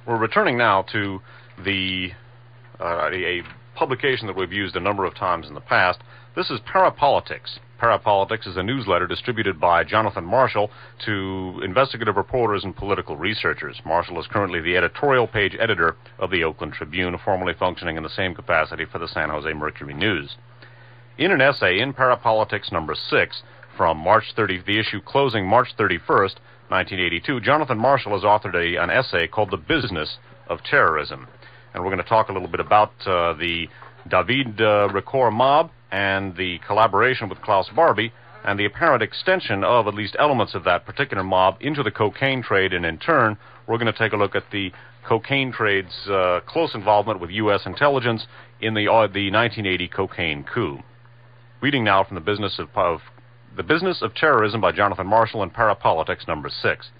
We're returning now to a publication that we've used a number of times in the past. This is Parapolitics. Parapolitics is a newsletter distributed by Jonathan Marshall to investigative reporters and political researchers. Marshall is currently the editorial page editor of the Oakland Tribune, formerly functioning in the same capacity for the San Jose Mercury News. In an essay in Parapolitics number 6, from the issue closing March 31st, 1982, Jonathan Marshall has authored an essay called The Business of Terrorism. And we're going to talk a little bit about the David Ricoeur mob and the collaboration with Klaus Barbie and the apparent extension of at least elements of that particular mob into the cocaine trade. And in turn, we're going to take a look at the cocaine trade's close involvement with U.S. intelligence in the 1980 cocaine coup. Reading now from The Business of Terrorism by Jonathan Marshall in Parapolitics number 6.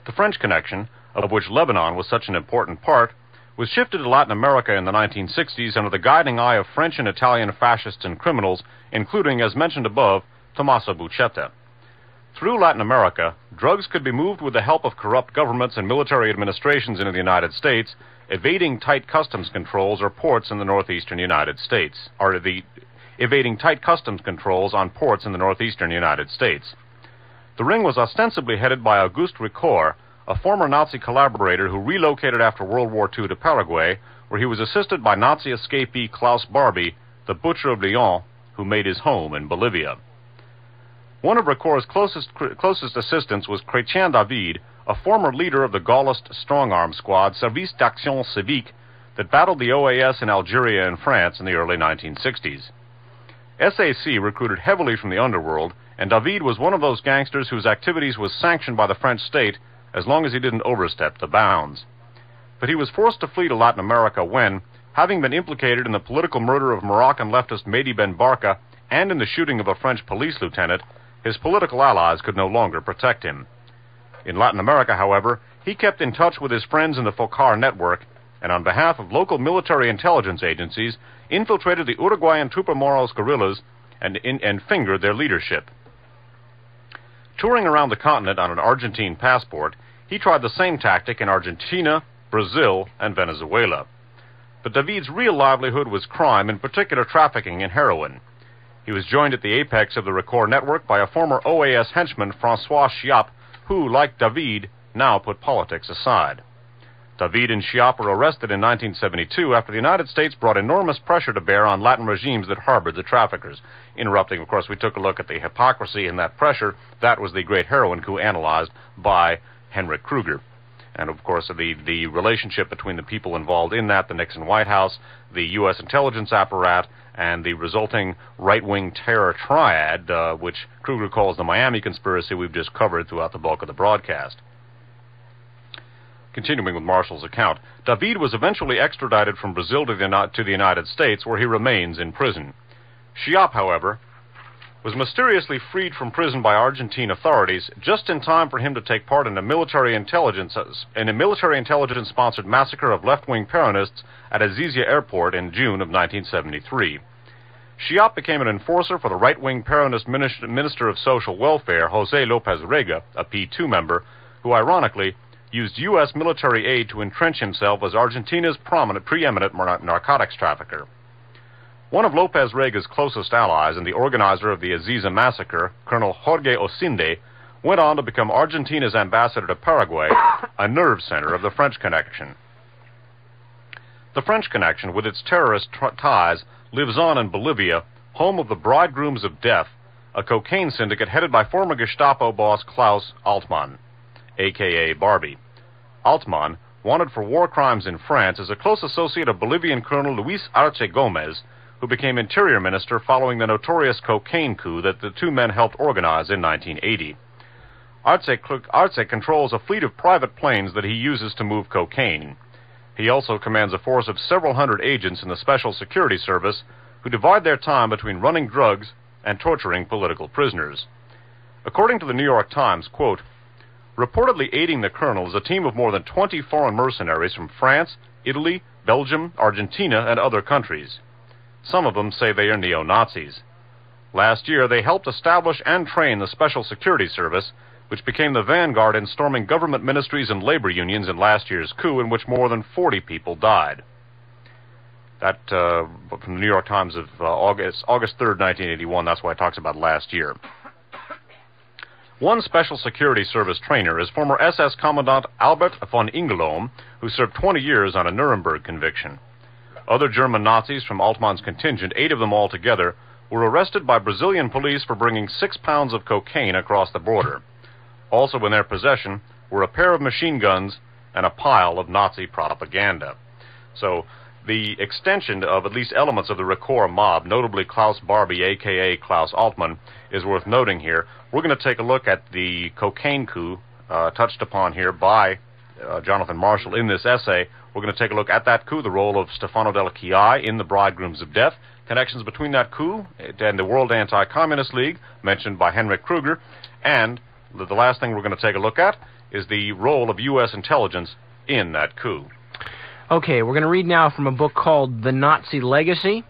The French connection, of which Lebanon was such an important part, was shifted to Latin America in the 1960s under the guiding eye of French and Italian fascists and criminals, including, as mentioned above, Tommaso Buscetta. Through Latin America, drugs could be moved with the help of corrupt governments and military administrations into the United States, evading tight customs controls or ports in the northeastern United States, evading tight customs controls on ports in the northeastern United States. The ring was ostensibly headed by Auguste Ricoeur, a former Nazi collaborator who relocated after World War II to Paraguay, where he was assisted by Nazi escapee Klaus Barbie, the Butcher of Lyon, who made his home in Bolivia. One of Ricoeur's closest assistants was Chrétien David, a former leader of the Gaullist strong-arm squad Service d'Action Civique that battled the OAS in Algeria and France in the early 1960s. SAC recruited heavily from the underworld, and David was one of those gangsters whose activities was sanctioned by the French state as long as he didn't overstep the bounds. But he was forced to flee to Latin America when, having been implicated in the political murder of Moroccan leftist Mehdi Ben Barka and in the shooting of a French police lieutenant, his political allies could no longer protect him. In Latin America, however, he kept in touch with his friends in the FOCAR network, and on behalf of local military intelligence agencies, infiltrated the Uruguayan Tupamaros guerrillas and fingered their leadership. Touring around the continent on an Argentine passport, he tried the same tactic in Argentina, Brazil, and Venezuela. But David's real livelihood was crime, in particular trafficking in heroin. He was joined at the apex of the Ricoeur network by a former OAS henchman, Francois Chiappe, who, like David, now put politics aside. David and Chiappe were arrested in 1972 after the United States brought enormous pressure to bear on Latin regimes that harbored the traffickers. Interrupting, of course, we took a look at the hypocrisy in that pressure. That was the great heroin coup analyzed by Henrik Kruger. And, of course, the relationship between the people involved in that, the Nixon White House, the U.S. intelligence apparatus, and the resulting right-wing terror triad, which Kruger calls the Miami conspiracy, we've just covered throughout the bulk of the broadcast. Continuing with Marshall's account, David was eventually extradited from Brazil to the United States, where he remains in prison. Chiappe, however, was mysteriously freed from prison by Argentine authorities just in time for him to take part in a military intelligence-sponsored massacre of left-wing Peronists at Azizia Airport in June of 1973. Chiappe became an enforcer for the right-wing Peronist Minister of Social Welfare, José López Rega, a P2 member, who ironically used U.S. military aid to entrench himself as Argentina's preeminent narcotics trafficker. One of López Rega's closest allies and the organizer of the Azizia massacre, Colonel Jorge Osinde, went on to become Argentina's ambassador to Paraguay, a nerve center of the French connection. The French connection, with its terrorist ties, lives on in Bolivia, home of the Bridegrooms of Death, a cocaine syndicate headed by former Gestapo boss Klaus Altmann, a.k.a. Barbie. Altmann, wanted for war crimes in France, is a close associate of Bolivian Colonel Luis Arce Gomez, who became Interior Minister following the notorious cocaine coup that the two men helped organize in 1980. Arce controls a fleet of private planes that he uses to move cocaine. He also commands a force of several hundred agents in the Special Security Service who divide their time between running drugs and torturing political prisoners. According to the New York Times, quote, reportedly aiding the colonel is a team of more than 20 foreign mercenaries from France, Italy, Belgium, Argentina, and other countries. Some of them say they are neo-Nazis. Last year, they helped establish and train the Special Security Service, which became the vanguard in storming government ministries and labor unions in last year's coup, in which more than 40 people died. That, from the New York Times of August 3rd, 1981, that's why it talks about last year. One Special Security Service trainer is former SS Commandant Albert von Ingelom, who served 20 years on a Nuremberg conviction. Other German Nazis from Altmann's contingent, 8 of them altogether, were arrested by Brazilian police for bringing 6 pounds of cocaine across the border. Also in their possession were a pair of machine guns and a pile of Nazi propaganda. So, the extension of at least elements of the Recor mob, notably Klaus Barbie, a.k.a. Klaus Altmann, is worth noting here. We're going to take a look at the cocaine coup touched upon here by Jonathan Marshall in this essay. We're going to take a look at that coup, the role of Stefano Della Chiai in the Bridegrooms of Death, connections between that coup and the World Anti-Communist League, mentioned by Henrik Kruger, and the last thing we're going to take a look at is the role of U.S. intelligence in that coup. Okay, we're going to read now from a book called The Nazi Legacy.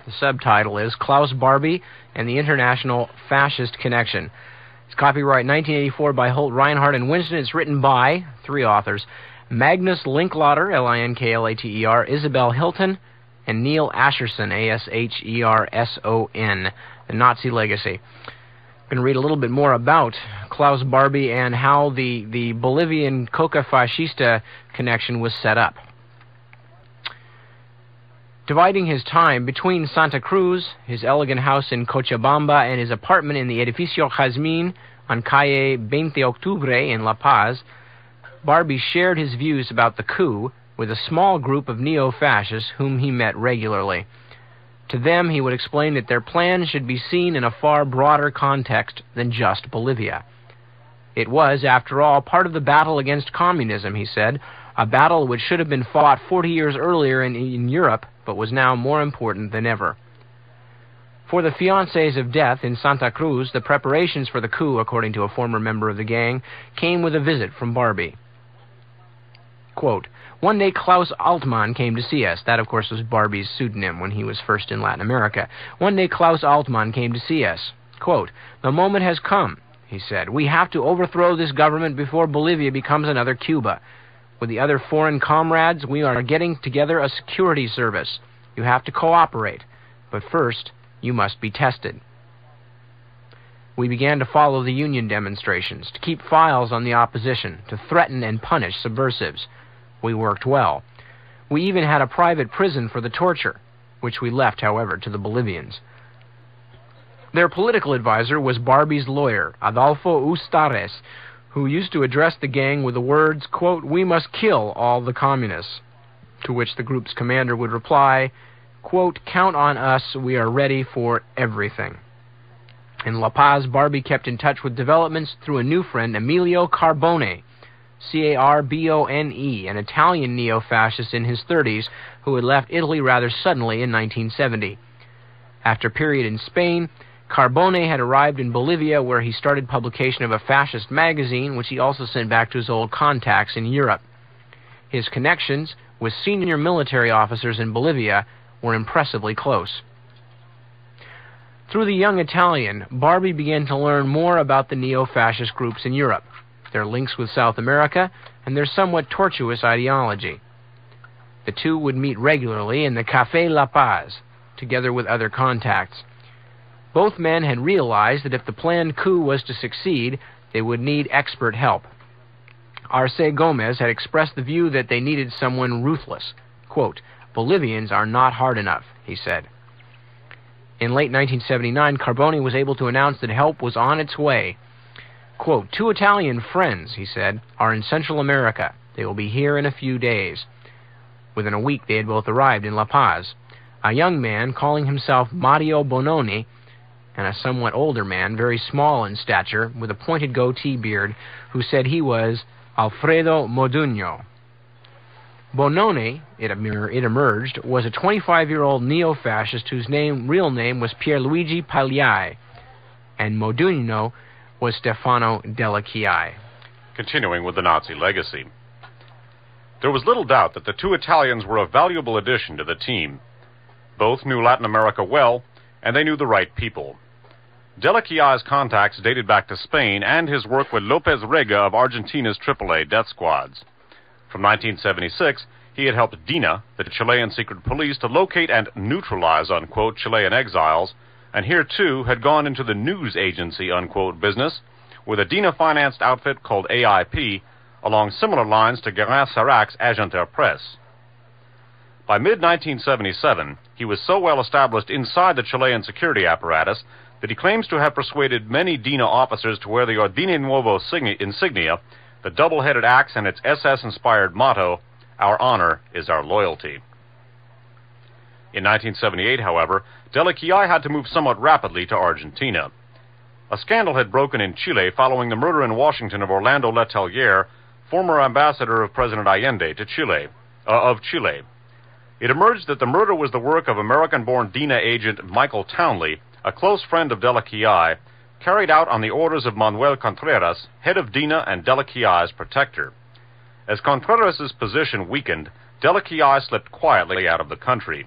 The subtitle is Klaus Barbie and the International Fascist Connection. It's copyright 1984 by Holt, Reinhardt, and Winston. It's written by 3 authors: Magnus Linklater, Linklater, Isabel Hilton, and Neil Asherson, Asherson. The Nazi Legacy. I'm going to read a little bit more about Klaus Barbie and how the Bolivian Coca Fascista connection was set up. Dividing his time between Santa Cruz, his elegant house in Cochabamba, and his apartment in the Edificio Jazmín on Calle 20 Octubre in La Paz, Barbie shared his views about the coup with a small group of neo-fascists whom he met regularly. To them, he would explain that their plan should be seen in a far broader context than just Bolivia. It was, after all, part of the battle against communism, he said, a battle which should have been fought 40 years earlier in Europe, but was now more important than ever. For the fiancés of death in Santa Cruz, the preparations for the coup, according to a former member of the gang, came with a visit from Barbie. Quote, "One day Klaus Altmann came to see us." That, of course, was Barbie's pseudonym when he was first in Latin America. "One day Klaus Altmann came to see us. Quote, 'The moment has come,' he said. 'We have to overthrow this government before Bolivia becomes another Cuba. With the other foreign comrades, we are getting together a security service. You have to cooperate. But first, you must be tested.' We began to follow the union demonstrations, to keep files on the opposition, to threaten and punish subversives. We worked well. We even had a private prison for the torture, which we left, however, to the Bolivians." Their political advisor was Barbie's lawyer, Adolfo Ustares, who used to address the gang with the words, quote, "We must kill all the communists," to which the group's commander would reply, quote, "Count on us, we are ready for everything." In La Paz, Barbie kept in touch with developments through a new friend, Emilio Carbone, Carbone, an Italian neo-fascist in his 30s who had left Italy rather suddenly in 1970. After a period in Spain, Carbone had arrived in Bolivia, where he started publication of a fascist magazine, which he also sent back to his old contacts in Europe. His connections with senior military officers in Bolivia were impressively close. Through the young Italian, Barbie began to learn more about the neo-fascist groups in Europe, their links with South America, and their somewhat tortuous ideology. The two would meet regularly in the Café La Paz, together with other contacts. Both men had realized that if the planned coup was to succeed, they would need expert help. Arce Gomez had expressed the view that they needed someone ruthless. Quote, "Bolivians are not hard enough," he said. In late 1979, Carbone was able to announce that help was on its way. Quote, "Two Italian friends," he said, "are in Central America. They will be here in a few days." Within a week, they had both arrived in La Paz. A young man calling himself Mario Bononi, and a somewhat older man, very small in stature, with a pointed goatee beard, who said he was Alfredo Modugno. Bononi, it emerged, was a 25-year-old neo-fascist whose real name was Pierluigi Pagliai, and Modugno was Stefano Della Chiai. Continuing with the Nazi legacy. There was little doubt that the two Italians were a valuable addition to the team. Both knew Latin America well, and they knew the right people. Dela Quiai's contacts dated back to Spain and his work with Lopez Rega of Argentina's AAA death squads. From 1976, he had helped DINA, the Chilean secret police, to locate and neutralize, unquote, Chilean exiles, and here, too, had gone into the news agency, unquote, business with a DINA-financed outfit called AIP, along similar lines to Guérin Sarac's Agenter Presse. By mid-1977, he was so well established inside the Chilean security apparatus that he claims to have persuaded many DINA officers to wear the Ordine Nuevo insignia, the double-headed axe and its SS-inspired motto, "Our honor is our loyalty." In 1978, however, Dela Quiai had to move somewhat rapidly to Argentina. A scandal had broken in Chile following the murder in Washington of Orlando Letelier, former ambassador of President Allende to Chile. It emerged that the murder was the work of American-born DINA agent Michael Townley, a close friend of Dela Quiai, carried out on the orders of Manuel Contreras, head of DINA and Dela Quiai's protector. As Contreras' position weakened, Dela Quiai slipped quietly out of the country.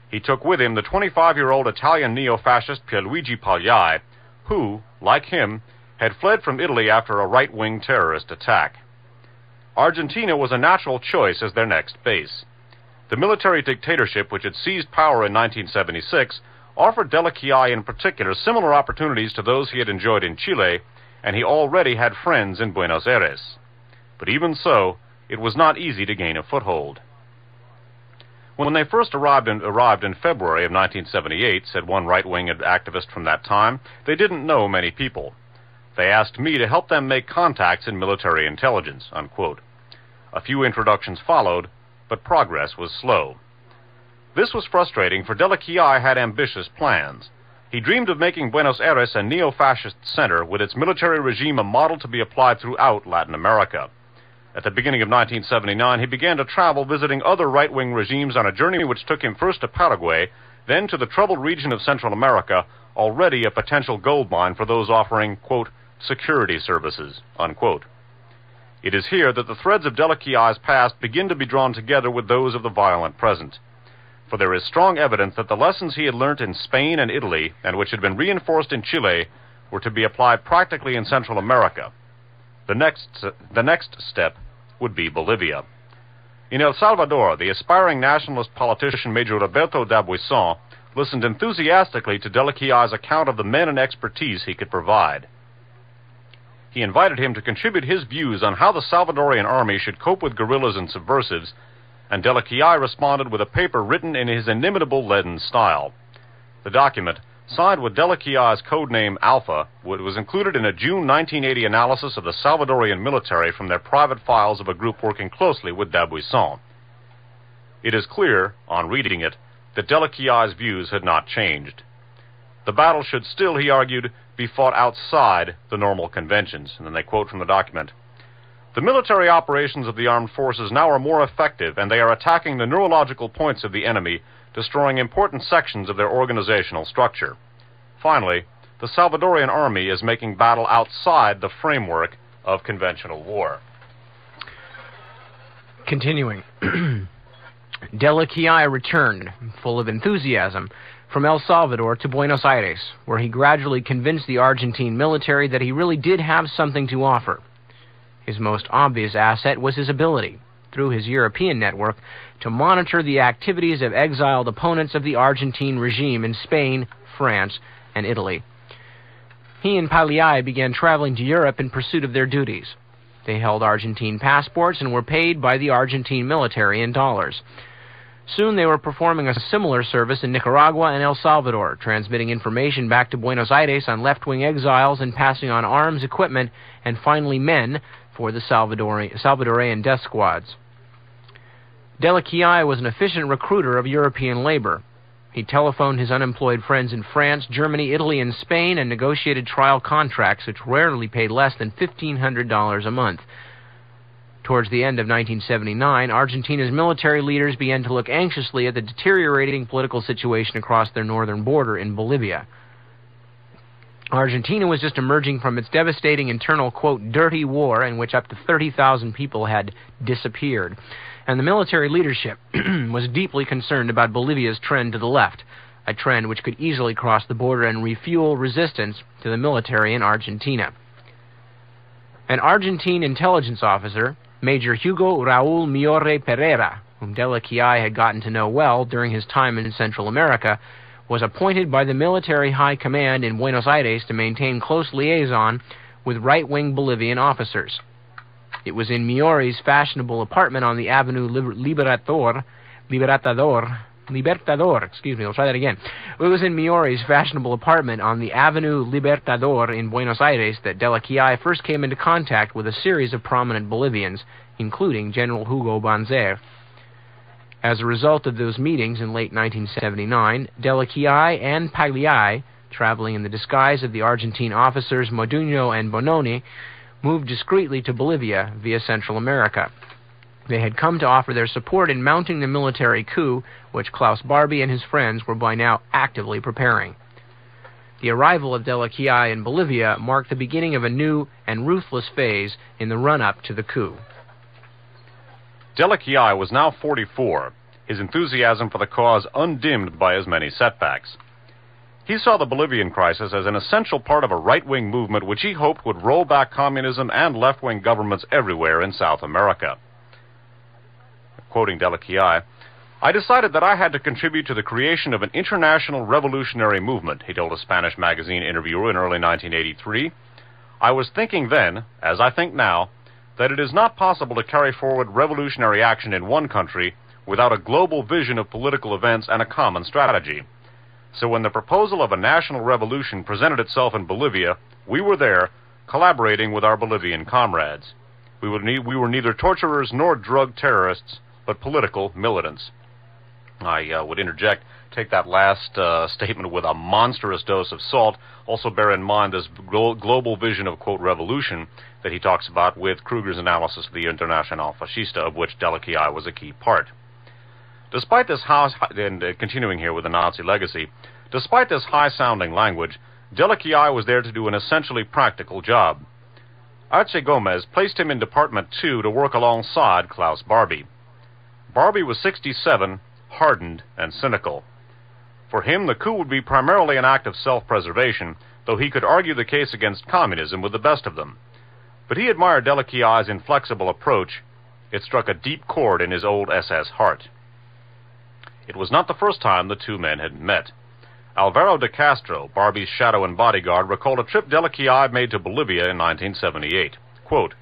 He took with him the 25-year-old Italian neo-fascist Pierluigi Pagliai, who, like him, had fled from Italy after a right-wing terrorist attack. Argentina was a natural choice as their next base. The military dictatorship which had seized power in 1976 offered Dela Quiai in particular similar opportunities to those he had enjoyed in Chile, and he already had friends in Buenos Aires. But even so, it was not easy to gain a foothold. When they first arrived in February of 1978, said one right-wing activist from that time, they didn't know many people. They asked me to help them make contacts in military intelligence, unquote. A few introductions followed, but progress was slow. This was frustrating, for Dela Quiai had ambitious plans. He dreamed of making Buenos Aires a neo-fascist center with its military regime a model to be applied throughout Latin America. At the beginning of 1979, he began to travel visiting other right-wing regimes on a journey which took him first to Paraguay, then to the troubled region of Central America, already a potential gold mine for those offering, quote, security services, unquote. It is here that the threads of Dela Quiai's past begin to be drawn together with those of the violent present. For there is strong evidence that the lessons he had learnt in Spain and Italy, and which had been reinforced in Chile, were to be applied practically in Central America. The next step would be Bolivia. In El Salvador, the aspiring nationalist politician Major Roberto D'Abuisson listened enthusiastically to Dela Quiai's account of the men and expertise he could provide. He invited him to contribute his views on how the Salvadorian army should cope with guerrillas and subversives, and Dela Quiai responded with a paper written in his inimitable leaden style. The document, signed with Dela Quiai's code name Alpha, was included in a June 1980 analysis of the Salvadorian military from their private files of a group working closely with D'Abuisson. It is clear, on reading it, that Dela Quiai's views had not changed. The battle should still, he argued, be fought outside the normal conventions. And then they quote from the document, "The military operations of the armed forces now are more effective, and they are attacking the neurological points of the enemy, destroying important sections of their organizational structure. Finally, the Salvadorian army is making battle outside the framework of conventional war." Continuing. Dela Quiai returned, full of enthusiasm, from El Salvador to Buenos Aires, where he gradually convinced the Argentine military that he really did have something to offer. His most obvious asset was his ability, through his European network, to monitor the activities of exiled opponents of the Argentine regime in Spain, France, and Italy. He and Pagliai began traveling to Europe in pursuit of their duties. They held Argentine passports and were paid by the Argentine military in dollars. Soon they were performing a similar service in Nicaragua and El Salvador, transmitting information back to Buenos Aires on left-wing exiles and passing on arms, equipment, and finally men for the Salvadorian death squads. Dela Quiai was an efficient recruiter of European labor. He telephoned his unemployed friends in France, Germany, Italy, and Spain and negotiated trial contracts which rarely paid less than $1,500 a month. Towards the end of 1979, Argentina's military leaders began to look anxiously at the deteriorating political situation across their northern border in Bolivia. Argentina was just emerging from its devastating internal, quote, dirty war in which up to 30,000 people had disappeared. And the military leadership was deeply concerned about Bolivia's trend to the left, a trend which could easily cross the border and refuel resistance to the military in Argentina. An Argentine intelligence officer, Major Hugo Raúl Miore Pereira, whom Dela Chiai had gotten to know well during his time in Central America, was appointed by the military high command in Buenos Aires to maintain close liaison with right-wing Bolivian officers. It was in Miore's fashionable apartment on the Avenue Libertador, It was in Miore's fashionable apartment on the Avenue Libertador in Buenos Aires that Dela Chiai first came into contact with a series of prominent Bolivians, including General Hugo Banzer. As a result of those meetings in late 1979, Dela Chiai and Pagliai, traveling in the disguise of the Argentine officers Moduño and Bononi, moved discreetly to Bolivia via Central America. They had come to offer their support in mounting the military coup, which Klaus Barbie and his friends were by now actively preparing. The arrival of Dela Chiai in Bolivia marked the beginning of a new and ruthless phase in the run-up to the coup. Dela Chiai was now 44, his enthusiasm for the cause undimmed by as many setbacks. He saw the Bolivian crisis as an essential part of a right-wing movement which he hoped would roll back communism and left-wing governments everywhere in South America. Quoting Dela Chiai, "I decided that I had to contribute to the creation of an international revolutionary movement," he told a Spanish magazine interviewer in early 1983. "I was thinking then, as I think now, that it is not possible to carry forward revolutionary action in one country without a global vision of political events and a common strategy. So when the proposal of a national revolution presented itself in Bolivia, we were there, collaborating with our Bolivian comrades. We were neither torturers nor drug terrorists, but political militants." I would interject, take that last statement with a monstrous dose of salt. Also bear in mind this global vision of, quote, revolution that he talks about with Kruger's analysis of the Internacional Fascista, of which Dela Chiai was a key part. Despite this continuing here with the Nazi legacy, despite this high-sounding language, Dela Chiai was there to do an essentially practical job. Arce Gomez placed him in Department 2 to work alongside Klaus Barbie. Barbie was 67, hardened, and cynical. For him, the coup would be primarily an act of self-preservation, though he could argue the case against communism with the best of them. But he admired Dela Chiai's inflexible approach. It struck a deep chord in his old SS heart. It was not the first time the two men had met. Alvaro de Castro, Barbie's shadow and bodyguard, recalled a trip Dela Chiai made to Bolivia in 1978. Quote,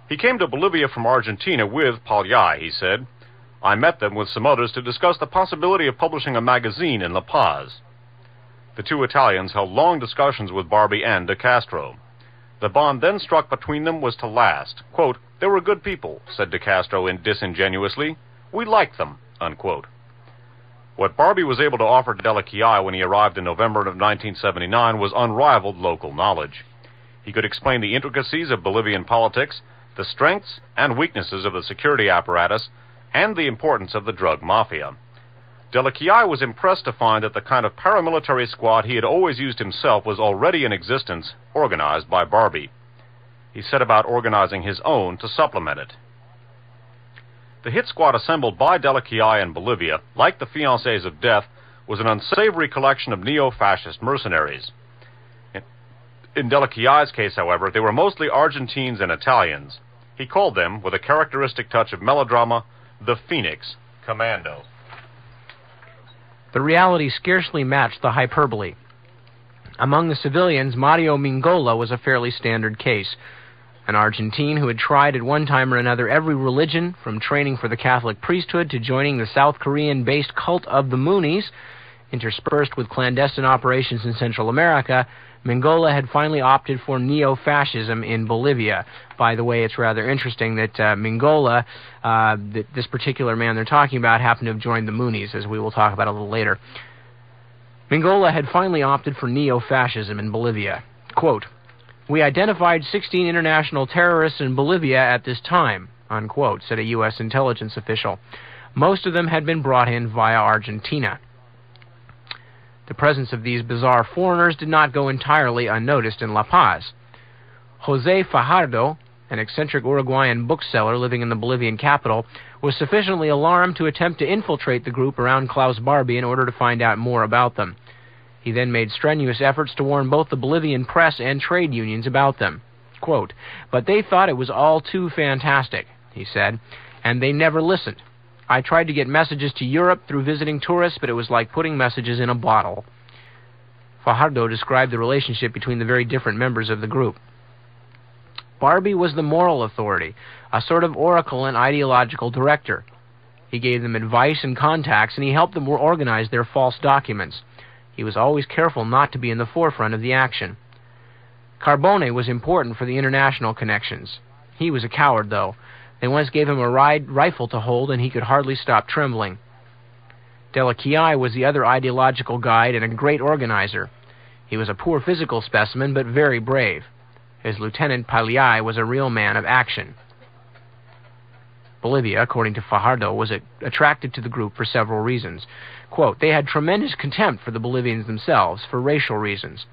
"He came to Bolivia from Argentina with Pagliai," he said. "I met them with some others to discuss the possibility of publishing a magazine in La Paz." The two Italians held long discussions with Barbie and de Castro. The bond then struck between them was to last. Quote, "They were good people," said de Castro disingenuously. "We liked them," unquote. What Barbie was able to offer to Dela Chiai when he arrived in November of 1979 was unrivaled local knowledge. He could explain the intricacies of Bolivian politics, the strengths and weaknesses of the security apparatus, and the importance of the drug mafia. Dela Chiai was impressed to find that the kind of paramilitary squad he had always used himself was already in existence, organized by Barbie. He set about organizing his own to supplement it. The hit squad assembled by Dela Chiai in Bolivia, like the Fiancés of Death, was an unsavory collection of neo-fascist mercenaries. In Dela Chiai's case, however, they were mostly Argentines and Italians. He called them, with a characteristic touch of melodrama, the Phoenix Commando. The reality scarcely matched the hyperbole. Among the civilians, Mario Mingola was a fairly standard case. An Argentine who had tried at one time or another every religion, from training for the Catholic priesthood to joining the South Korean-based cult of the Moonies, interspersed with clandestine operations in Central America, Mingola had finally opted for neo-fascism in Bolivia. By the way, it's rather interesting that Mingola, this particular man they're talking about, happened to have joined the Moonies, as we will talk about a little later. Mingola had finally opted for neo-fascism in Bolivia. Quote, "We identified 16 international terrorists in Bolivia at this time," unquote, said a U.S. intelligence official. Most of them had been brought in via Argentina. The presence of these bizarre foreigners did not go entirely unnoticed in La Paz. José Fajardo, an eccentric Uruguayan bookseller living in the Bolivian capital, was sufficiently alarmed to attempt to infiltrate the group around Klaus Barbie in order to find out more about them. He then made strenuous efforts to warn both the Bolivian press and trade unions about them. Quote, "But they thought it was all too fantastic," he said, "and they never listened. I tried to get messages to Europe through visiting tourists, but it was like putting messages in a bottle." Fajardo described the relationship between the very different members of the group. Barbie was the moral authority, a sort of oracle and ideological director. He gave them advice and contacts, and he helped them organize their false documents. He was always careful not to be in the forefront of the action. Carbone was important for the international connections. He was a coward, though. They once gave him a rifle to hold, and he could hardly stop trembling. Della Chiai was the other ideological guide and a great organizer. He was a poor physical specimen, but very brave. His lieutenant, Pagliai, was a real man of action. Bolivia, according to Fajardo, was attracted to the group for several reasons. Quote, "They had tremendous contempt for the Bolivians themselves, for racial reasons.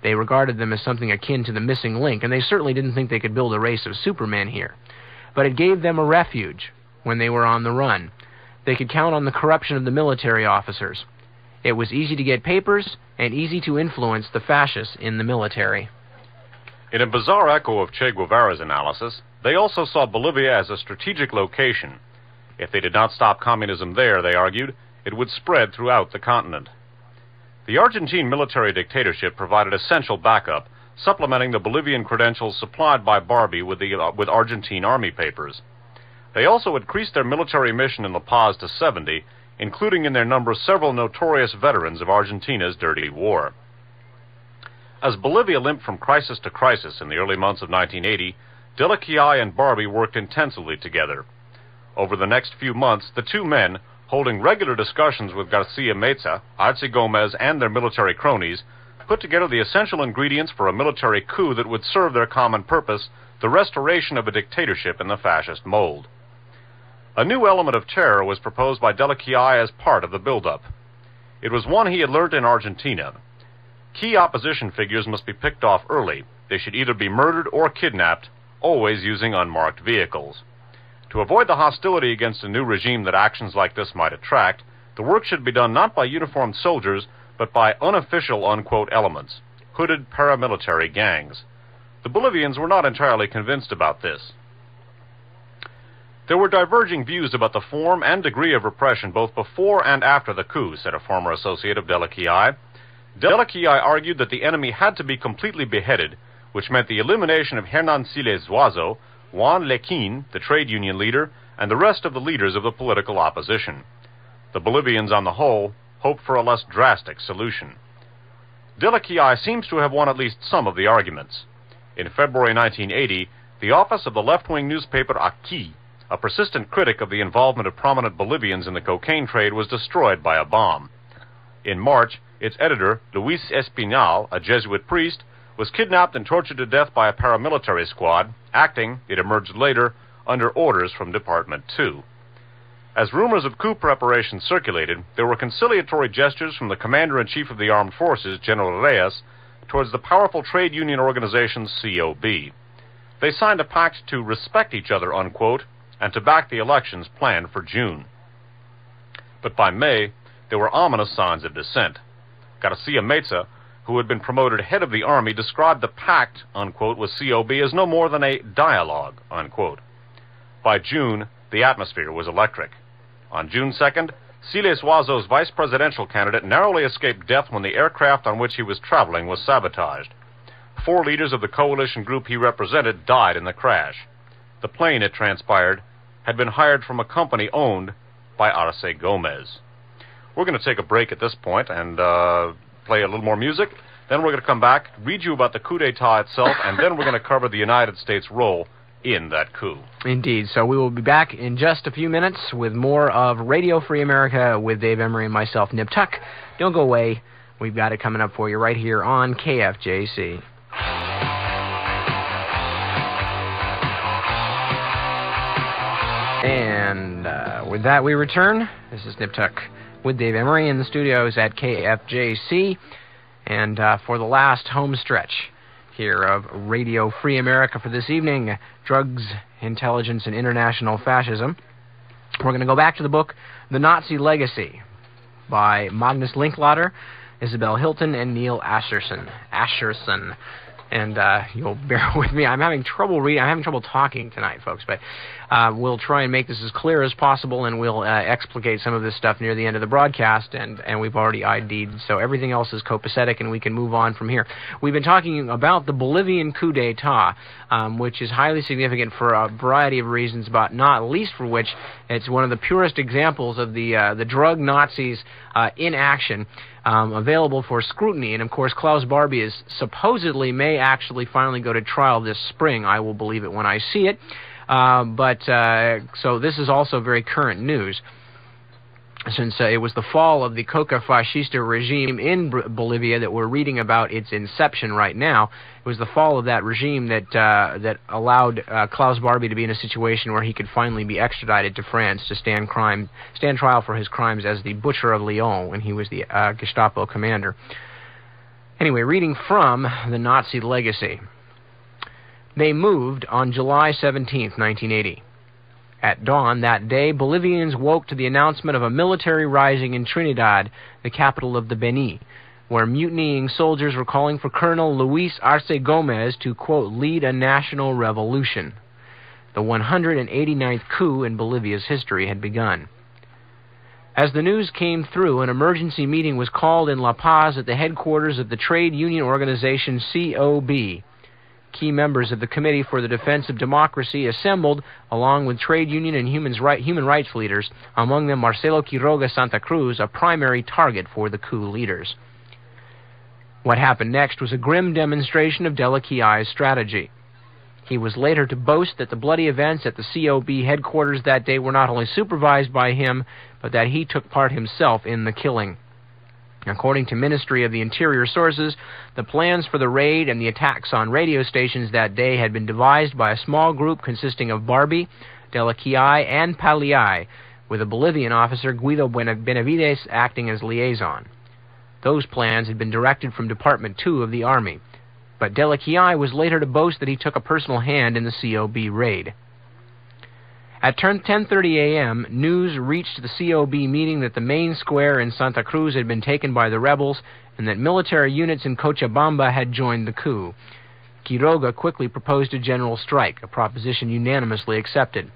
They regarded them as something akin to the missing link, and they certainly didn't think they could build a race of supermen here. But it gave them a refuge when they were on the run. They could count on the corruption of the military officers. It was easy to get papers and easy to influence the fascists in the military." In a bizarre echo of Che Guevara's analysis, they also saw Bolivia as a strategic location. If they did not stop communism there, they argued, it would spread throughout the continent. The Argentine military dictatorship provided essential backup, supplementing the Bolivian credentials supplied by Barbie with Argentine army papers. They also increased their military mission in La Paz to 70, including in their number several notorious veterans of Argentina's dirty war. As Bolivia limped from crisis to crisis in the early months of 1980, Della Chiai and Barbie worked intensively together. Over the next few months, the two men, holding regular discussions with Garcia Meza, Arce Gomez, and their military cronies, put together the essential ingredients for a military coup that would serve their common purpose, the restoration of a dictatorship in the fascist mold. A new element of terror was proposed by Della Chiai as part of the buildup. It was one he had learned in Argentina. Key opposition figures must be picked off early. They should either be murdered or kidnapped, always using unmarked vehicles. To avoid the hostility against a new regime that actions like this might attract, the work should be done not by uniformed soldiers, but by unofficial, unquote, elements, hooded paramilitary gangs. The Bolivians were not entirely convinced about this. There were diverging views about the form and degree of repression both before and after the coup, said a former associate of Della Chiai. Della Chiai argued that the enemy had to be completely beheaded, which meant the elimination of Hernan Siles Zuazo, Juan Lequin, the trade union leader, and the rest of the leaders of the political opposition. The Bolivians, on the whole, hoped for a less drastic solution. Della Chiai seems to have won at least some of the arguments. In February 1980, the office of the left-wing newspaper Aquí, a persistent critic of the involvement of prominent Bolivians in the cocaine trade, was destroyed by a bomb. In March, its editor, Luis Espinal, a Jesuit priest, was kidnapped and tortured to death by a paramilitary squad, acting, it emerged later, under orders from Department 2. As rumors of coup preparation circulated, there were conciliatory gestures from the Commander-in-Chief of the Armed Forces, General Reyes, towards the powerful trade union organization COB. They signed a pact to respect each other, unquote, and to back the elections planned for June. But by May, there were ominous signs of dissent. Garcia Meza, who had been promoted head of the army, described the pact, unquote, with COB as no more than a dialogue, unquote. By June, the atmosphere was electric. On June 2nd, Siles Zuazo's vice presidential candidate narrowly escaped death when the aircraft on which he was traveling was sabotaged. 4 leaders of the coalition group he represented died in the crash. The plane, it transpired, had been hired from a company owned by Arce Gomez. We're going to take a break at this point and play a little more music. Then we're going to come back, read you about the coup d'etat itself, and then we're going to cover the United States' role in that coup. Indeed. So we will be back in just a few minutes with more of Radio Free America with Dave Emory and myself, Nip Tuck. Don't go away. We've got it coming up for you right here on KFJC. And with that, we return. This is Nip Tuck with Dave Emory in the studios at KFJC. And for the last home stretch here of Radio Free America for this evening, Drugs, Intelligence, and International Fascism. We're going to go back to the book The Nazi Legacy by Magnus Linklater, Isabel Hilton, and Neil Ascherson. And you'll bear with me. I'm having trouble reading. I'm having trouble talking tonight, folks. But we'll try and make this as clear as possible, and we'll explicate some of this stuff near the end of the broadcast. And we've already ID'd, so everything else is copacetic, and we can move on from here. We've been talking about the Bolivian coup d'état, which is highly significant for a variety of reasons, but not least for which it's one of the purest examples of the drug Nazis in action. Available for scrutiny, and of course Klaus Barbie is supposedly may actually finally go to trial this spring. I will believe it when I see it. So this is also very current news, since it was the fall of the Coca Fascista regime in Bolivia that we're reading about its inception right now. It was the fall of that regime that allowed Klaus Barbie to be in a situation where he could finally be extradited to France to stand trial for his crimes as the Butcher of Lyon when he was the Gestapo commander. Anyway, reading from The Nazi Legacy. They moved on July 17th, 1980. At dawn that day, Bolivians woke to the announcement of a military rising in Trinidad, the capital of the Beni, where mutinying soldiers were calling for Colonel Luis Arce Gomez to, quote, lead a national revolution. The 189th coup in Bolivia's history had begun. As the news came through, an emergency meeting was called in La Paz at the headquarters of the trade union organization COB. Key members of the Committee for the Defense of Democracy assembled, along with trade union and human rights leaders, among them Marcelo Quiroga Santa Cruz, a primary target for the coup leaders. What happened next was a grim demonstration of Delaquiai's strategy. He was later to boast that the bloody events at the COB headquarters that day were not only supervised by him, but that he took part himself in the killing. According to Ministry of the Interior sources, the plans for the raid and the attacks on radio stations that day had been devised by a small group consisting of Barbie, Delaquiai, and Paliai, with a Bolivian officer, Guido Benavides, acting as liaison. Those plans had been directed from Department 2 of the Army, but Delaquiai was later to boast that he took a personal hand in the COB raid. At 10:30 a.m., news reached the COB meeting that the main square in Santa Cruz had been taken by the rebels and that military units in Cochabamba had joined the coup. Quiroga quickly proposed a general strike, a proposition unanimously accepted.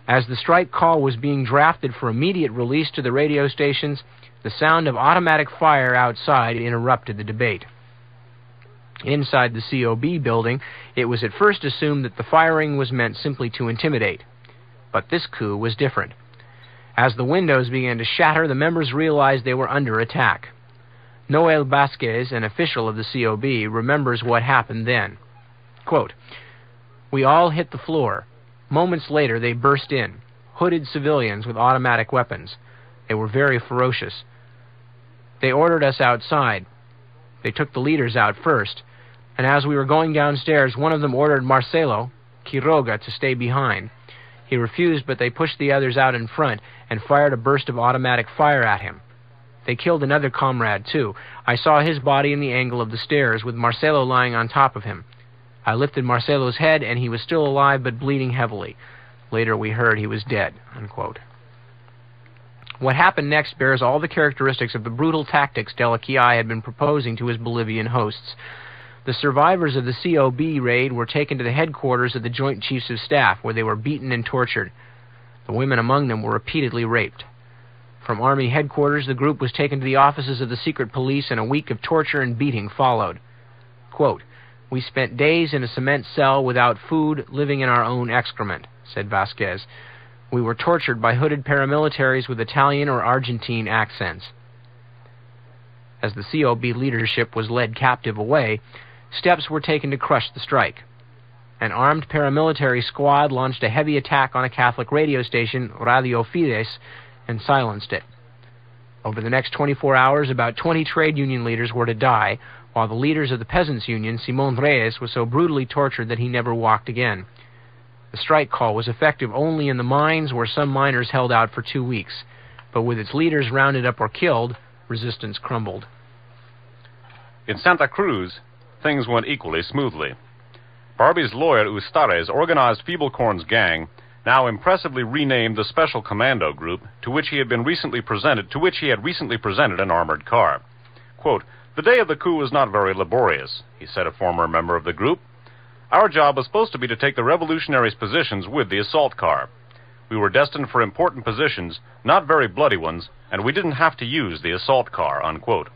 As the strike call was being drafted for immediate release to the radio stations, the sound of automatic fire outside interrupted the debate. Inside the COB building, it was at first assumed that the firing was meant simply to intimidate. But this coup was different. As the windows began to shatter, the members realized they were under attack. Noel Vasquez, an official of the COB, remembers what happened then. Quote, "We all hit the floor. Moments later, they burst in, hooded civilians with automatic weapons. They were very ferocious. They ordered us outside. They took the leaders out first, and as we were going downstairs, one of them ordered Marcelo, Quiroga, to stay behind. He refused, but they pushed the others out in front and fired a burst of automatic fire at him. They killed another comrade, too. I saw his body in the angle of the stairs, with Marcelo lying on top of him. I lifted Marcelo's head, and he was still alive but bleeding heavily. Later we heard he was dead." Unquote. What happened next bears all the characteristics of the brutal tactics Delaquiai had been proposing to his Bolivian hosts. The survivors of the COB raid were taken to the headquarters of the Joint Chiefs of Staff, where they were beaten and tortured. The women among them were repeatedly raped. From Army headquarters, the group was taken to the offices of the secret police, and a week of torture and beating followed. Quote, "We spent days in a cement cell without food, living in our own excrement," said Vasquez. "We were tortured by hooded paramilitaries with Italian or Argentine accents." As the COB leadership was led captive away, steps were taken to crush the strike. An armed paramilitary squad launched a heavy attack on a Catholic radio station, Radio Fides, and silenced it. Over the next 24 hours, about 20 trade union leaders were to die, while the leaders of the Peasants' Union, Simon Reyes, was so brutally tortured that he never walked again. The strike call was effective only in the mines, where some miners held out for 2 weeks, but with its leaders rounded up or killed, resistance crumbled. In Santa Cruz, things went equally smoothly. Barbie's lawyer Ustares organized Feeblecorn's gang, now impressively renamed the Special Commando Group, to which he had recently presented an armored car. Quote, "The day of the coup was not very laborious," he said, a former member of the group. "Our job was supposed to be to take the revolutionaries' positions with the assault car. We were destined for important positions, not very bloody ones, and we didn't have to use the assault car," unquote.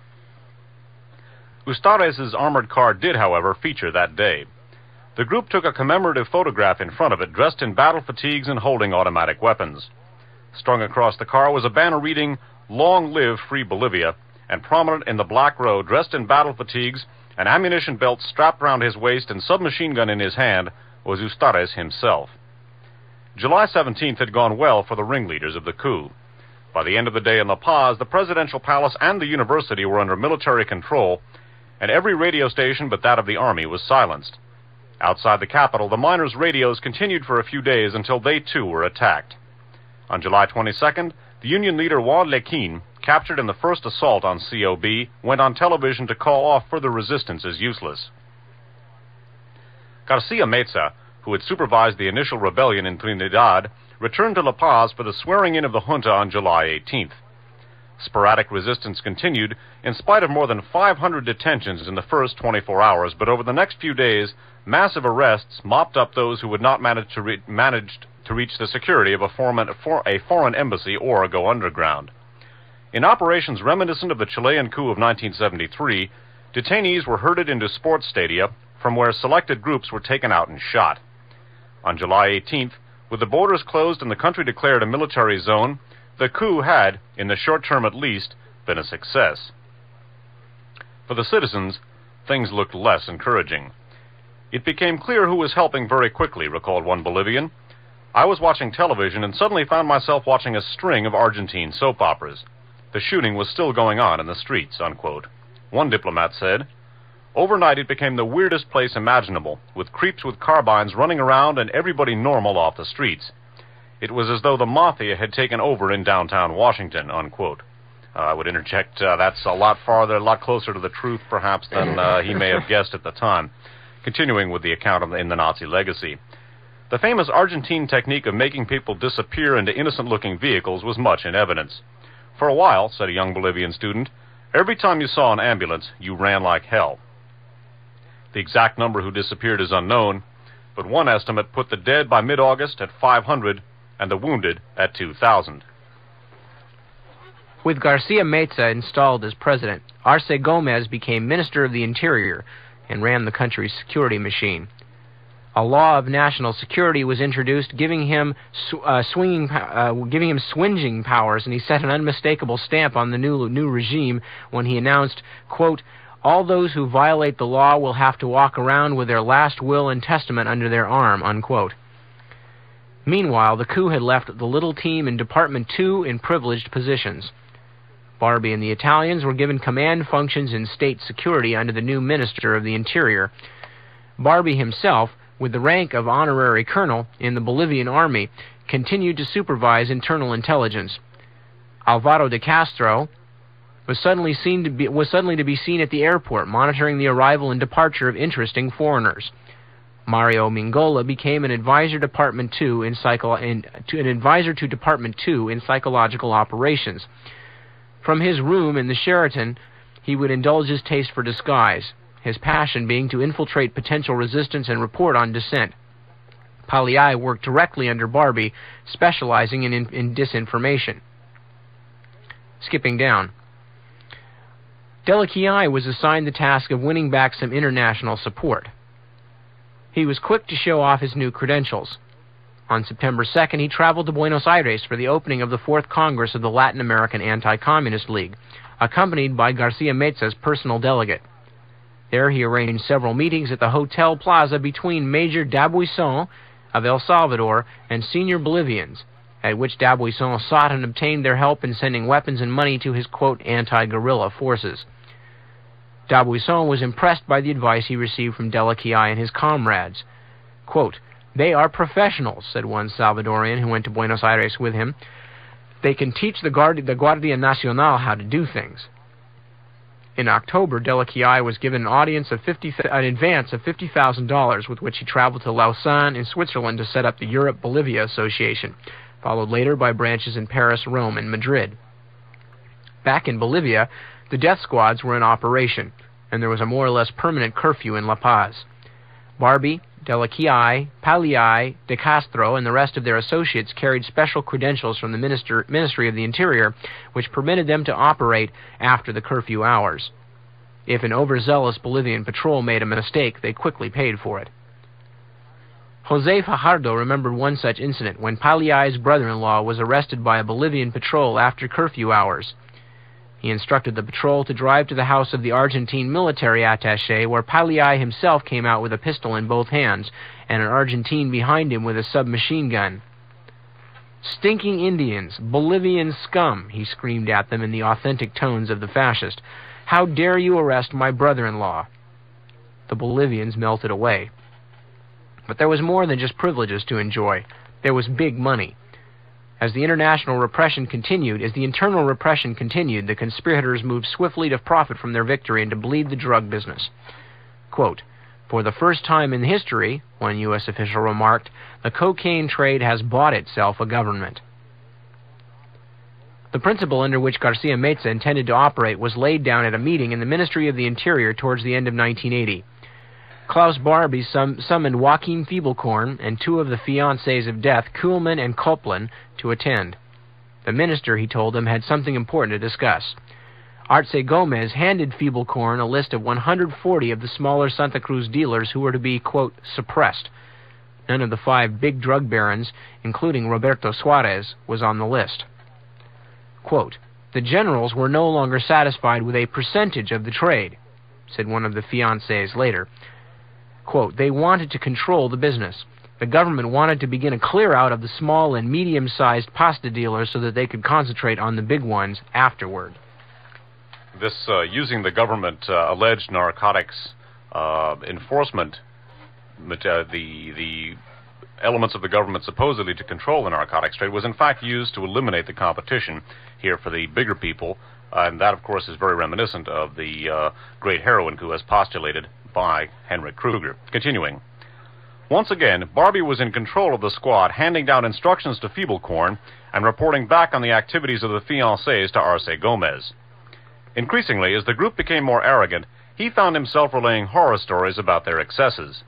Ustares' armored car did, however, feature that day. The group took a commemorative photograph in front of it, dressed in battle fatigues and holding automatic weapons. Strung across the car was a banner reading, "Long live Free Bolivia," and prominent in the black row, dressed in battle fatigues, an ammunition belt strapped round his waist and submachine gun in his hand, was Ustares himself. July 17th had gone well for the ringleaders of the coup. By the end of the day in La Paz, the presidential palace and the university were under military control, and every radio station but that of the army was silenced. Outside the capital, the miners' radios continued for a few days until they too were attacked. On July 22nd, the Union leader Juan Lequin, captured in the first assault on COB, went on television to call off further resistance as useless. Garcia Meza, who had supervised the initial rebellion in Trinidad, returned to La Paz for the swearing-in of the junta on July 18th. Sporadic resistance continued, in spite of more than 500 detentions in the first 24 hours, but over the next few days, massive arrests mopped up those who would not manage to reach the security of a foreign embassy or go underground. In operations reminiscent of the Chilean coup of 1973, detainees were herded into sports stadia, from where selected groups were taken out and shot. On July 18th, with the borders closed and the country declared a military zone, the coup had, in the short term at least, been a success. For the citizens, things looked less encouraging. "It became clear who was helping very quickly," recalled one Bolivian. "I was watching television and suddenly found myself watching a string of Argentine soap operas. The shooting was still going on in the streets," unquote. One diplomat said, "Overnight it became the weirdest place imaginable, with creeps with carbines running around and everybody normal off the streets. It was as though the mafia had taken over in downtown Washington," unquote. I would interject, that's a lot closer to the truth, perhaps, than he may have guessed at the time. Continuing with the account in the Nazi legacy. "The famous Argentine technique of making people disappear into innocent-looking vehicles was much in evidence. For a while," said a young Bolivian student, "every time you saw an ambulance, you ran like hell." The exact number who disappeared is unknown, but one estimate put the dead by mid-August at 500 and the wounded at 2,000. With Garcia Meza installed as president, Arce Gomez became Minister of the Interior and ran the country's security machine. A law of national security was introduced, giving him swinging powers, and he set an unmistakable stamp on the new regime when he announced, quote, "All those who violate the law will have to walk around with their last will and testament under their arm," unquote. Meanwhile, the coup had left the little team in Department 2 in privileged positions. Barbie and the Italians were given command functions in state security under the new Minister of the Interior. Barbie himself, with the rank of honorary colonel in the Bolivian army, continued to supervise internal intelligence. Alvaro de Castro was suddenly to be seen at the airport, monitoring the arrival and departure of interesting foreigners. Mario Mingola became an advisor to Department 2 in psychological operations. From his room in the Sheraton, he would indulge his taste for disguise, his passion being to infiltrate potential resistance and report on dissent. Paliai worked directly under Barbie, specializing in disinformation. Skipping down. Delakiai was assigned the task of winning back some international support. He was quick to show off his new credentials. On September 2nd, he traveled to Buenos Aires for the opening of the 4th Congress of the Latin American Anti-Communist League, accompanied by Garcia Meza's personal delegate. There he arranged several meetings at the Hotel Plaza between Major Dabuison of El Salvador and senior Bolivians, at which Dabuison sought and obtained their help in sending weapons and money to his, quote, anti-guerrilla forces. Dabuison was impressed by the advice he received from Delakiai and his comrades. Quote, "They are professionals," said one Salvadorian who went to Buenos Aires with him. "They can teach the Guardia Nacional how to do things." In October, Delaquiai was given an advance of $50,000 with which he traveled to Lausanne in Switzerland to set up the Europe-Bolivia Association, followed later by branches in Paris, Rome, and Madrid. Back in Bolivia, the death squads were in operation, and there was a more or less permanent curfew in La Paz. Barbie, Delaquiai, Paliai, De Castro, and the rest of their associates carried special credentials from the Ministry of the Interior, which permitted them to operate after the curfew hours. If an overzealous Bolivian patrol made a mistake, they quickly paid for it. José Fajardo remembered one such incident when Paliai's brother-in-law was arrested by a Bolivian patrol after curfew hours. He instructed the patrol to drive to the house of the Argentine military attaché, where Paliai himself came out with a pistol in both hands, and an Argentine behind him with a submachine gun. "Stinking Indians, Bolivian scum," he screamed at them in the authentic tones of the fascist. "How dare you arrest my brother-in-law?" The Bolivians melted away. But there was more than just privileges to enjoy. There was big money. As the internal repression continued, the conspirators moved swiftly to profit from their victory and to bleed the drug business. Quote, "For the first time in history," one U.S. official remarked, "the cocaine trade has bought itself a government." The principle under which Garcia Meza intended to operate was laid down at a meeting in the Ministry of the Interior towards the end of 1980. Klaus Barbie summoned Joachim Fiebelkorn and two of the fiancés of death, Kuhlmann and Koplan, to attend. The minister, he told them, had something important to discuss. Arce Gomez handed Fiebelkorn a list of 140 of the smaller Santa Cruz dealers who were to be, quote, suppressed. None of the 5 big drug barons, including Roberto Suarez, was on the list. Quote, "The generals were no longer satisfied with a percentage of the trade," said one of the fiancés later. Quote, "They wanted to control the business. The government wanted to begin a clear-out of the small and medium-sized pasta dealers so that they could concentrate on the big ones afterward." This using the government alleged narcotics enforcement, the elements of the government supposedly to control the narcotics trade, was in fact used to eliminate the competition here for the bigger people, and that, of course, is very reminiscent of the great heroin coup as postulated by Henrik Kruger. Continuing. Once again, Barbie was in control of the squad, handing down instructions to Fiebelkorn and reporting back on the activities of the fiancés to Arce Gomez. Increasingly, as the group became more arrogant, he found himself relaying horror stories about their excesses.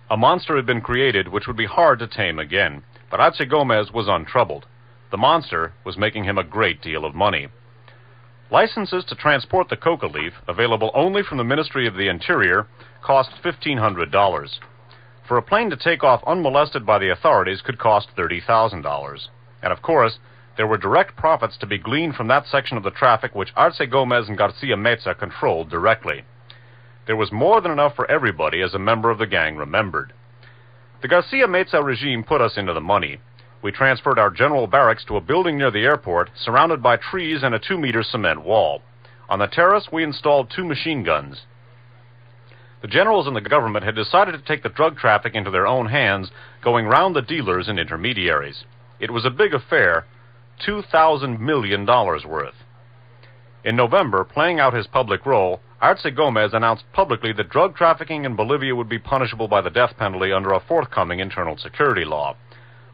A monster had been created which would be hard to tame again, but Arce Gomez was untroubled. The monster was making him a great deal of money. Licenses to transport the coca leaf, available only from the Ministry of the Interior, cost $1,500. For a plane to take off unmolested by the authorities could cost $30,000. And of course, there were direct profits to be gleaned from that section of the traffic which Arce Gomez and Garcia Meza controlled directly. There was more than enough for everybody, as a member of the gang remembered. The Garcia Meza regime put us into the money. We transferred our general barracks to a building near the airport, surrounded by trees and a 2-meter cement wall. On the terrace, we installed 2 machine guns. The generals in the government had decided to take the drug traffic into their own hands, going round the dealers and intermediaries. It was a big affair, $2,000 million worth. In November, playing out his public role, Arce Gomez announced publicly that drug trafficking in Bolivia would be punishable by the death penalty under a forthcoming internal security law.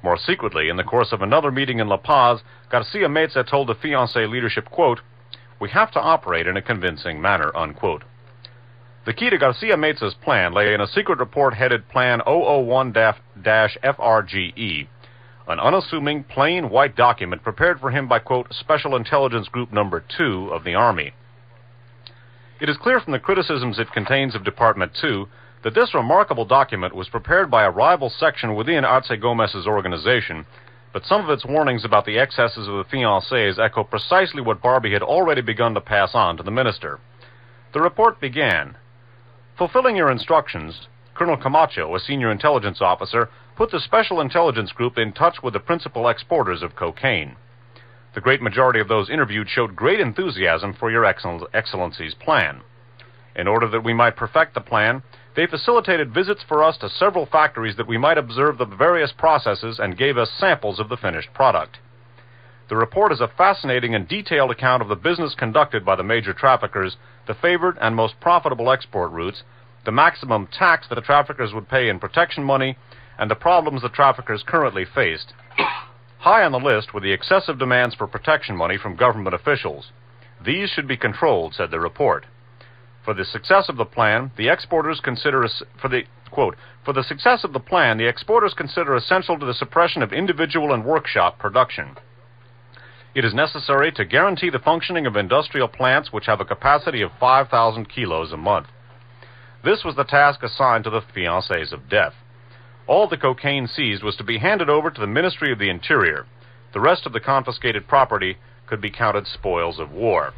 More secretly, in the course of another meeting in La Paz, Garcia Meza told the fiancé leadership, quote, "We have to operate in a convincing manner," unquote. The key to Garcia Meza's plan lay in a secret report headed Plan 001-FRGE, an unassuming, plain white document prepared for him by, quote, Special Intelligence Group No. 2 of the Army. It is clear from the criticisms it contains of Department 2 that this remarkable document was prepared by a rival section within Arce Gomez's organization, but some of its warnings about the excesses of the fiancés echo precisely what Barbie had already begun to pass on to the minister. The report began, "Fulfilling your instructions, Colonel Camacho, a senior intelligence officer, put the Special Intelligence Group in touch with the principal exporters of cocaine. The great majority of those interviewed showed great enthusiasm for your Excellency's plan. In order that we might perfect the plan, they facilitated visits for us to several factories that we might observe the various processes and gave us samples of the finished product. The report is a fascinating and detailed account of the business conducted by the major traffickers, the favored and most profitable export routes, the maximum tax that the traffickers would pay in protection money, and the problems the traffickers currently faced. High on the list were the excessive demands for protection money from government officials. These should be controlled, said the report. For the success of the plan, the exporters consider essential to the suppression of individual and workshop production. It is necessary to guarantee the functioning of industrial plants which have a capacity of 5,000 kilos a month. This was the task assigned to the fiancés of death. All the cocaine seized was to be handed over to the Ministry of the Interior. The rest of the confiscated property could be counted spoils of war.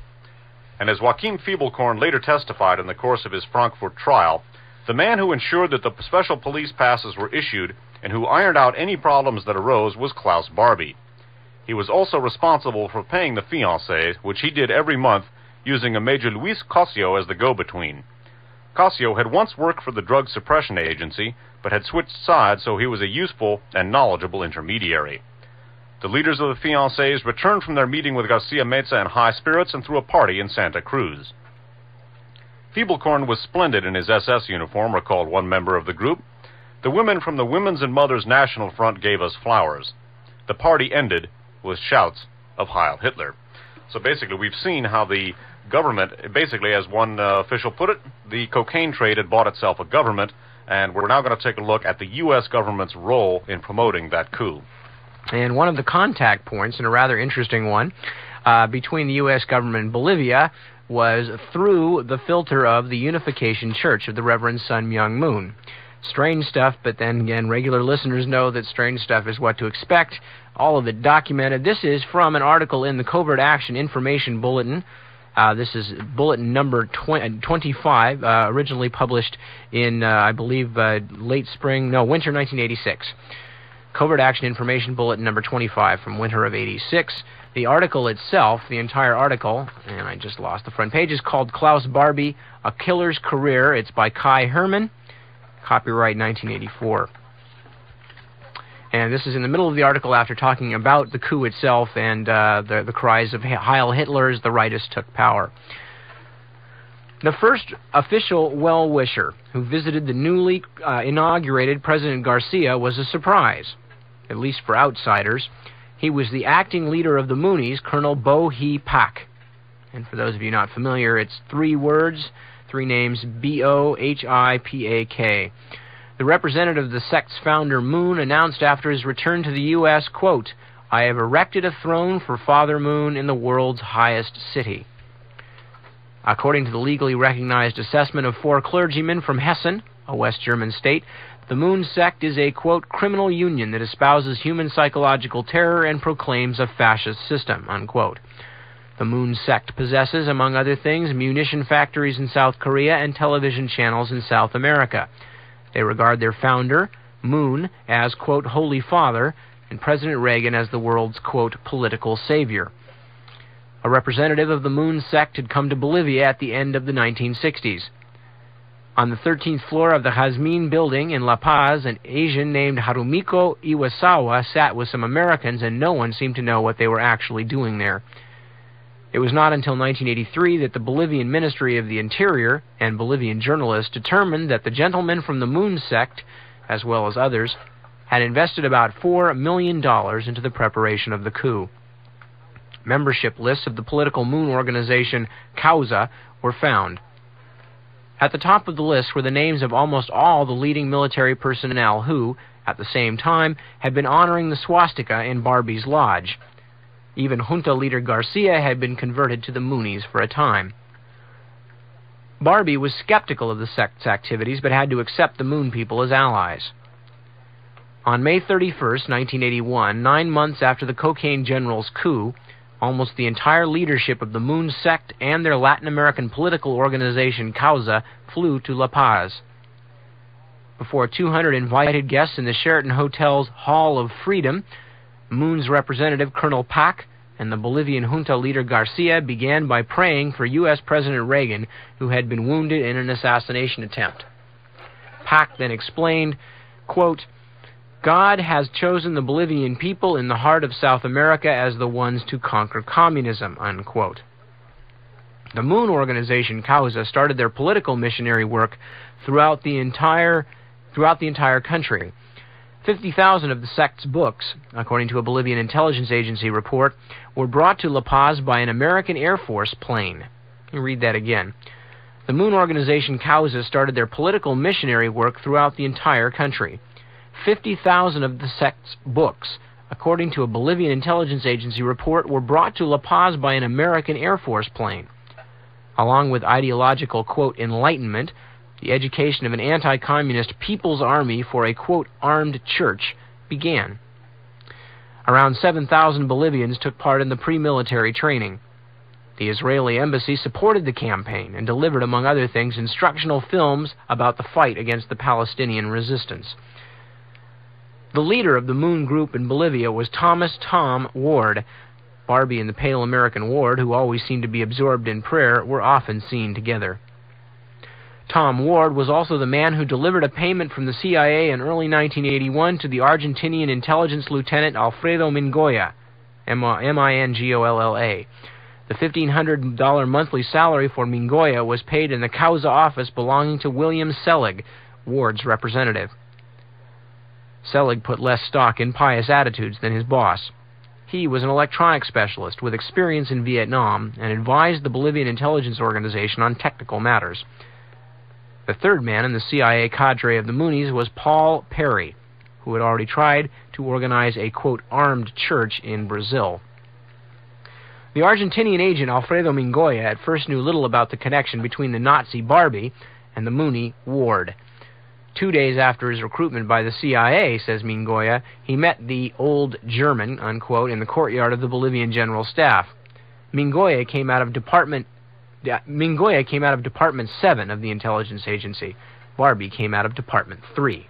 And as Joachim Fiebelkorn later testified in the course of his Frankfurt trial, the man who ensured that the special police passes were issued and who ironed out any problems that arose was Klaus Barbie. He was also responsible for paying the fiancés, which he did every month, using a Major Luis Cosio as the go-between. Cosio had once worked for the Drug Suppression Agency, but had switched sides, so he was a useful and knowledgeable intermediary. The leaders of the fiancés returned from their meeting with Garcia Meza in high spirits and threw a party in Santa Cruz. Fiebelkorn was splendid in his SS uniform, recalled one member of the group. The women from the Women's and Mothers National Front gave us flowers. The party ended with shouts of Heil Hitler. So basically, we've seen how the government, basically, as one official put it, the cocaine trade had bought itself a government, and we're now going to take a look at the U.S. government's role in promoting that coup. And one of the contact points, and a rather interesting one, between the U.S. government and Bolivia was through the filter of the Unification Church of the Reverend Sun Myung Moon. Strange stuff, but then again, regular listeners know that strange stuff is what to expect. All of it documented. This is from an article in the Covert Action Information Bulletin. This is bulletin number 25, originally published in, I believe, winter 1986. Covert Action Information Bulletin number 25 from winter of 86. The article itself, the entire article, and I just lost the front page, is called Klaus Barbie, A Killer's Career. It's by Kai Herman, copyright 1984. And this is in the middle of the article after talking about the coup itself and the cries of Heil Hitler as the rightists took power. The first official well-wisher who visited the newly inaugurated President Garcia was a surprise, at least for outsiders. He was the acting leader of the Moonies, Colonel Bo Hee Pak. And for those of you not familiar, it's 3 words, 3 names, B-O-H-I-P-A-K. The representative of the sect's founder, Moon, announced after his return to the U.S., quote, "I have erected a throne for Father Moon in the world's highest city." According to the legally recognized assessment of 4 clergymen from Hessen, a West German state, the Moon sect is a, quote, criminal union that espouses human psychological terror and proclaims a fascist system, unquote. The Moon sect possesses, among other things, munition factories in South Korea and television channels in South America. They regard their founder, Moon, as, quote, Holy Father, and President Reagan as the world's, quote, political savior. A representative of the Moon sect had come to Bolivia at the end of the 1960s. On the 13th floor of the Jazmín building in La Paz, an Asian named Harumiko Iwasawa sat with some Americans, and no one seemed to know what they were actually doing there. It was not until 1983 that the Bolivian Ministry of the Interior and Bolivian journalists determined that the gentlemen from the Moon sect, as well as others, had invested about $4 million into the preparation of the coup. Membership lists of the political Moon organization Causa were found. At the top of the list were the names of almost all the leading military personnel who, at the same time, had been honoring the swastika in Barbie's lodge. Even junta leader Garcia had been converted to the Moonies for a time. Barbie was skeptical of the sect's activities, but had to accept the Moon people as allies. On May 31st, 1981, 9 months after the cocaine general's coup, almost the entire leadership of the Moon sect and their Latin American political organization Causa flew to La Paz. Before 200 invited guests in the Sheraton Hotel's Hall of Freedom, Moon's representative Colonel Pak and the Bolivian junta leader Garcia began by praying for U.S. President Reagan, who had been wounded in an assassination attempt. Pak then explained, quote, God has chosen the Bolivian people in the heart of South America as the ones to conquer communism, unquote. The Moon Organization Causa started their political missionary work throughout the entire country. 50,000 of the sect's books, according to a Bolivian intelligence agency report, were brought to La Paz by an American Air Force plane. Let me read that again. The Moon Organization Causa started their political missionary work throughout the entire country. 50,000 of the sect's books, according to a Bolivian intelligence agency report, were brought to La Paz by an American Air Force plane. Along with ideological, quote, enlightenment, the education of an anti-communist people's army for a, quote, armed church began. Around 7,000 Bolivians took part in the pre-military training. The Israeli embassy supported the campaign and delivered, among other things, instructional films about the fight against the Palestinian resistance. The leader of the Moon Group in Bolivia was Thomas "Tom" Ward. Barbie and the pale American Ward, who always seemed to be absorbed in prayer, were often seen together. Tom Ward was also the man who delivered a payment from the CIA in early 1981 to the Argentinian intelligence lieutenant Alfredo Mingolla, M-I-N-G-O-L-L-A. The $1,500 monthly salary for Mingolla was paid in the Causa office belonging to William Selig, Ward's representative. Selig put less stock in pious attitudes than his boss. He was an electronics specialist with experience in Vietnam and advised the Bolivian intelligence organization on technical matters. The third man in the CIA cadre of the Moonies was Paul Perry, who had already tried to organize a, quote, armed church in Brazil. The Argentinian agent Alfredo Mingolla at first knew little about the connection between the Nazi Barbie and the Moonie Ward. 2 days after his recruitment by the CIA, says Mingolla, he met the old German, unquote, in the courtyard of the Bolivian General Staff. Mingolla came out of Department 7 of the intelligence agency. Barbie came out of Department 3.